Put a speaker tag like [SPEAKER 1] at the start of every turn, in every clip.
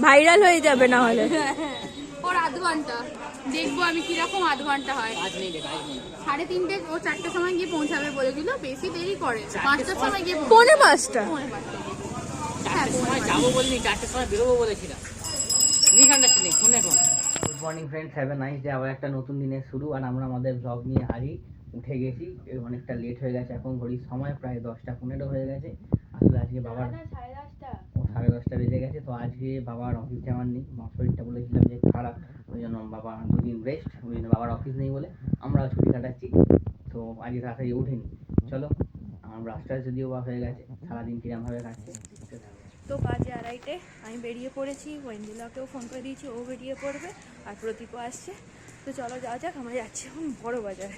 [SPEAKER 1] Viral হয়ে যাবে না হলে।
[SPEAKER 2] ওর আধ ঘন্টা দেখবো আমি কিরকম আধ ঘন্টা হয়। 3:30 ও 4টার সময় গিয়ে পৌঁছাবে বলেছিল, বেশি দেরি করে 5টার সময় গিয়ে
[SPEAKER 1] 5:45
[SPEAKER 3] যাবো বলিনি, 4টার সময় বেরোবো বলেছিলাম। Good morning friends, have a nice day. আবার একটা নতুন দিনের শুরু, আর আমরা আমাদের ব্লগ নিয়ে হারিয়ে উঠে গেছি। অনেকটা লেট হয়ে গেছে, এখন ঘড়ির সময় প্রায় 10:15 হয়ে গেছে। আসলে আজকে বাবার 10:30 বেজে গেছে। তো আজকে বাবার অফিস যাওয়ার নেই, শরীরটা বলেছিলাম যে খারাপ, ওই জন্য বাবা 2 দিন রেস্ট, ওই জন্য বাবার অফিস নেই বলে আমরা ছুটি কাটাচ্ছি। তো আজকে তাড়াতাড়ি উঠিনি। চলো, আমার ব্রাশটা যদিও বা হয়ে গেছে, সারাদিন কিরমভাবে কাটছে।
[SPEAKER 1] তো বাজে 2:30, আমি বেরিয়ে পড়েছি। ওয়েন্দিলাকেও ফোন করে দিয়েছি, ও বেরিয়ে পড়বে, আর প্রদীপও আসছে। তো চলো যাওয়া যাক, আমরা যাচ্ছি এখন বড় বাজারে।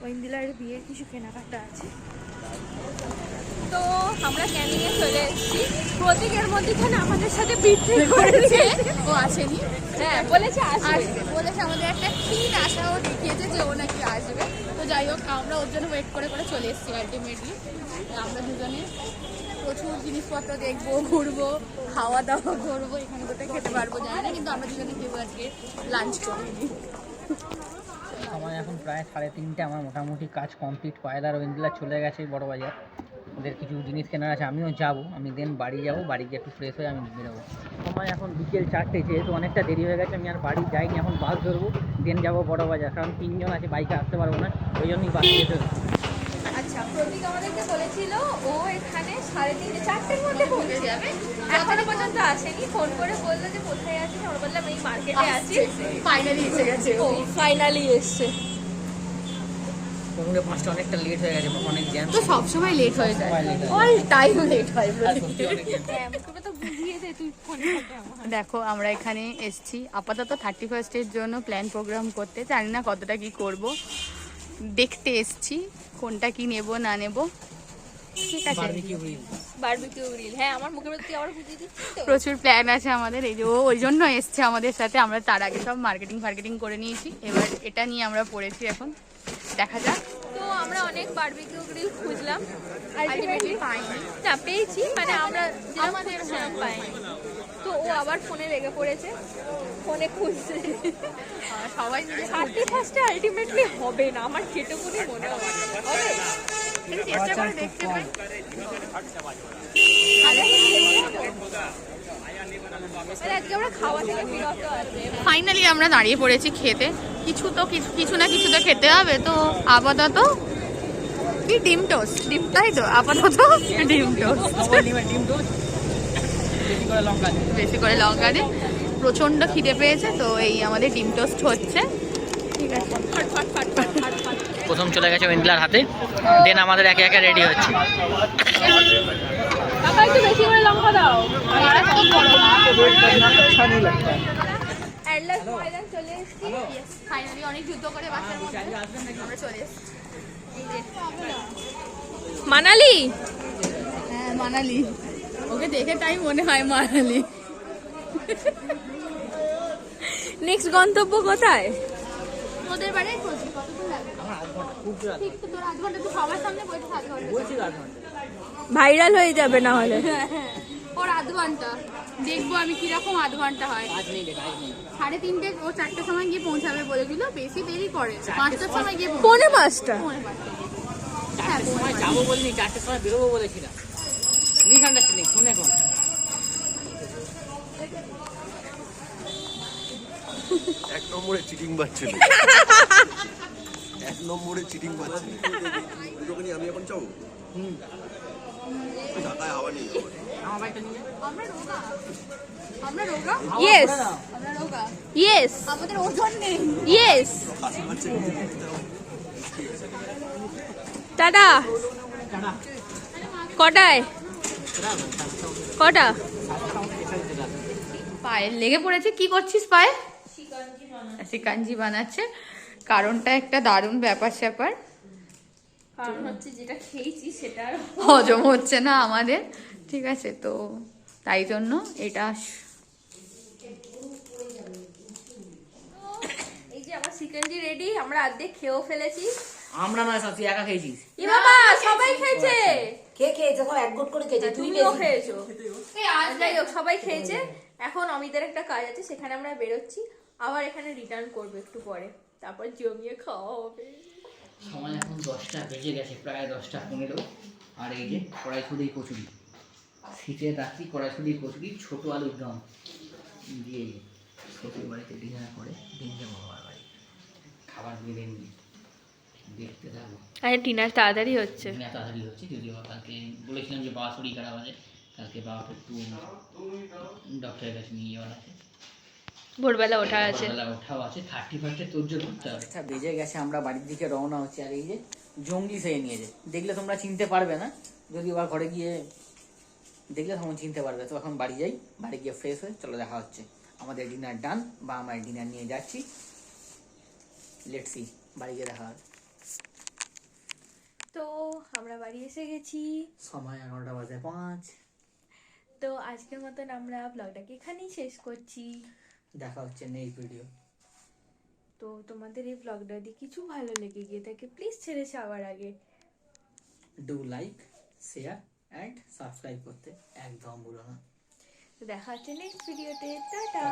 [SPEAKER 1] ওয়েন্দিলার বিয়ের কিছু কেনাকাটা আছে।
[SPEAKER 2] তো আমরা ক্যানিংয়ে চলে এসেছি। প্রতীকের মধ্যেখানে আমাদের সাথে বিক্রি করেছে, ও আসেনি। হ্যাঁ বলেছে আসবে, বলেছে আমাদের একটা ক্ষীণ আশাও দেখিয়েছে যে ও নাকি আসবে। তো যাই হোক, আমরা ওর জন্য ওয়েট করে করে চলে এসেছি। আলটিমেটলি আমরা দুজনে প্রচুর জিনিসপত্র দেখবো, ঘুরবো, খাওয়া দাওয়া করবো, এখানে কোথায় খেতে পারবো জানি না, কিন্তু আমরা দুজনে কেউ আজকে লাঞ্চ করিনি।
[SPEAKER 3] আমার এখন প্রায় 3:30, আমার মোটামুটি কাজ কমপ্লিট। পায়দার ওয়েন্দিলা চলে গেছে বড় বাজার, ওদের কিছু জিনিস কেনার আছে। আমিও যাবো, আমি দেন বাড়ি যাবো, বাড়ি গিয়ে একটু ফ্রেশ হয়ে আমি বেরোবো। সময় এখন বিকেল 4টে, যেহেতু অনেকটা দেরি হয়ে গেছে, আমি আর বাড়ি যাইনি। এখন বাস ধরবো, দেন যাবো বড় বাজার, কারণ 3 জন আছে, বাইকে আসতে পারবো না, ওই জন্যই বাসে যেতে হবে।
[SPEAKER 2] আচ্ছা, প্রতীক আমাদেরকে বলেছিল ও এখানে 3:30 4টের মধ্যে পৌঁছে যাবে, এখনো পর্যন্ত আসেনি। ফোন করে বললো যে কোথায় আছিস, আমরা বললাম এই মার্কেটে আছি। ফাইনালি এসে গেছে, ও ফাইনালি এসছে।
[SPEAKER 3] 5:45 অনেকটা লেট হয়ে গেছে, অনেক জ্যাম।
[SPEAKER 2] তো সবসময় লেট হয়ে যায়, অল টাইম লেট হয়।
[SPEAKER 1] দেখো আমরা এখানে এসছি আপাতত 31st জন্য প্ল্যান প্রোগ্রাম করতে। জানি না কতটা কি করব, দেখতে এসছি কোনটা কি নেব না নেব। ঠিক আছে,
[SPEAKER 2] বারবিকিউ গ্রিল, হ্যাঁ আমার মুখের মধ্যে আবার বুঝিয়ে দিচ্ছি তো।
[SPEAKER 1] প্রচুর প্ল্যান আছে আমাদের, এই যে ও ওই জন্য এসছে আমাদের সাথে। আমরা তার আগে সব মার্কেটিং করে নিয়েছি, এবার এটা নিয়ে আমরা পড়েছি, এখন দেখা যাক।
[SPEAKER 2] তো আমরা অনেক বারবিকিউ গ্রিল খুঁজলাম, আলটিমেটলি পাইনি। না পেয়েছি, মানে আমরা আমাদের পাইনি। তো ও আবার ফোনে লেগে পড়েছে, ফোনে খুঁজছে। সবাই মিলে 31 আলটিমেটলি হবে না, আমার যেটুকুনি মনে হয় হবে।
[SPEAKER 1] চেষ্টা করে দেখতে পাই। ফাইনালি আমরা দাঁড়িয়ে পড়েছি খেতে। কিছু না কিছু তো খেতে হবে। তো আপাতত কি ডিম টোস্ট, ডিম, তাই তো আপাতত ডিম টোস্ট, বেশি করে লঙ্কা দিয়ে। প্রচন্ড খিদে পেয়েছে, তো এই আমাদের ডিম টোস্ট হচ্ছে। ঠিক আছে,
[SPEAKER 3] প্রথম চলে গেছে ওয়েন্দিলার হাতে, দেন আমাদের একে একে রেডি হচ্ছে।
[SPEAKER 2] একটু বেশি করে লঙ্কা দাও। চলে এসেছি ফাইনালি, অনেক যুদ্ধ করে বাসার মধ্যে আমরা চলে এসেছি। মানালি,
[SPEAKER 1] হ্যাঁ মানালি, ওকে দেখে তাই মনে হয় মানালি। নেক্সট গন্তব্য কোথায়?
[SPEAKER 2] ওদের বাড়ি কতক্ষণ লাগবে? ঠিক তো, তোর আধ ঘন্টা তো সবার সামনে বসে থাকবে,
[SPEAKER 1] ভাইরাল হয়ে যাবে না হলে।
[SPEAKER 2] ওর আধ ঘন্টা দেখবো আমি কিরকম আধ ঘন্টা হয়। 3:30 ও 4টার সময় গিয়ে পৌঁছাবে বলেছিল, বেশি দেরি করে 5টার সময় গিয়ে
[SPEAKER 1] 5:45
[SPEAKER 3] যাবো বলিনি, 4টার সময় বেরোবো বলেছিলাম।
[SPEAKER 4] এক নম্বরে চিটিং বাচ্চা, এক নম্বরে চিটিং বাচ্চা। দুটোখানি আমি এখন চাবো ঢাকায় হাওয়া নেই।
[SPEAKER 2] আমরা রোগা,
[SPEAKER 1] ইয়েস
[SPEAKER 2] আমরা রোগা,
[SPEAKER 1] ইয়েস,
[SPEAKER 2] আমাদের ওজন নেই।
[SPEAKER 1] Yes, tata. কটা পায়ে লেগে পড়েছে। কি করছিস পায়ে? শিকাঞ্জি বানাচ্ছে। কারণটা একটা দারুণ ব্যাপার স্যাপার,
[SPEAKER 2] কারণ হচ্ছে যেটা খেয়েছি সেটা
[SPEAKER 1] হজম হচ্ছে না আমাদের। ঠিক আছে, তো তাই জন্য এটা।
[SPEAKER 2] এই যে আমার চিকেনজি রেডি, আমরা অর্ধেক খেয়েও ফেলেছি।
[SPEAKER 3] আমরা নয়, সব তুই একা খেয়েছিস।
[SPEAKER 2] বাবা সবাই খেয়েছে।
[SPEAKER 3] কে খেয়েছে? সব এক গোট করে খেয়েছে।
[SPEAKER 2] তুমিও খেয়েছো। যাই হোক, সবাই খেয়েছে। এখন অমিতের একটা কাজ আছে, সেখানে আমরা বেরোচ্ছি, আবার এখানে রিটার্ন করবো একটু পরে, তারপর জমিয়ে খাওয়া হবে।
[SPEAKER 3] সময় এখন 10টা বেজে গেছে, প্রায় 10টা 15। আর এই যে কড়াইশুঁটি কচুরি, শীতের রাত্রি কড়াইশুঁটি কচুরি, ছোট আলুর দম দিয়ে শ্বশুর বাড়িতে ডিনার করে দিন যাবো বাবার বাড়ি, খাবার দিয়ে নিয়ে দেখতে থাকবো।
[SPEAKER 2] আরে ডিনার তাড়াতাড়ি হচ্ছে।
[SPEAKER 3] ডিনার তাড়াতাড়ি হচ্ছে, যদিও কালকে বলেছিলাম যে বাবা শরীর খারাপ আছে, কালকে বাবাকে একটু ডক্টরের কাছে নিয়ে যাওয়ার আছে,
[SPEAKER 2] ভোরবেলা ওঠা আছে,
[SPEAKER 3] ভোরবেলা ওঠাও আছে, 31 তোরজোর করতে হবে। আচ্ছা বেজে গেছে, আমরা বাড়ির দিকে রওনা হচ্ছে। আর এই যে জঙ্গলি সেরে নিয়েছে, দেখলে তোমরা চিনতে পারবে না, যদি আবার ঘরে গিয়ে দেখলে তখন চিনতে পারবে। তো এখন বাড়ি যাই, বাড়ি গিয়ে ফ্রেশ হয়ে চলো দেখা হচ্ছে। আমাদের ডিনার ডান, বা আমার ডিনার নিয়ে যাচ্ছি, লেটস সি, বাড়ি গিয়ে দেখা হবে।
[SPEAKER 2] তো আমরা বাড়ি এসে গেছি,
[SPEAKER 3] সময় 11:05।
[SPEAKER 2] তো আজকের মতন আমরা ব্লগটাকে এখানেই শেষ করছি।
[SPEAKER 3] দেখা হচ্ছে নেক্সট ভিডিও।
[SPEAKER 2] তো তোমাদের এই ব্লগটা যদি কিছু ভালো লেগে গিয়ে থাকে, প্লিজ ছেড়ে যাওয়ার আগে
[SPEAKER 3] do like, share and subscribe করতে একদম ভুলো না।
[SPEAKER 2] দেখা হচ্ছে নেক্সট ভিডিওতে। টাটা।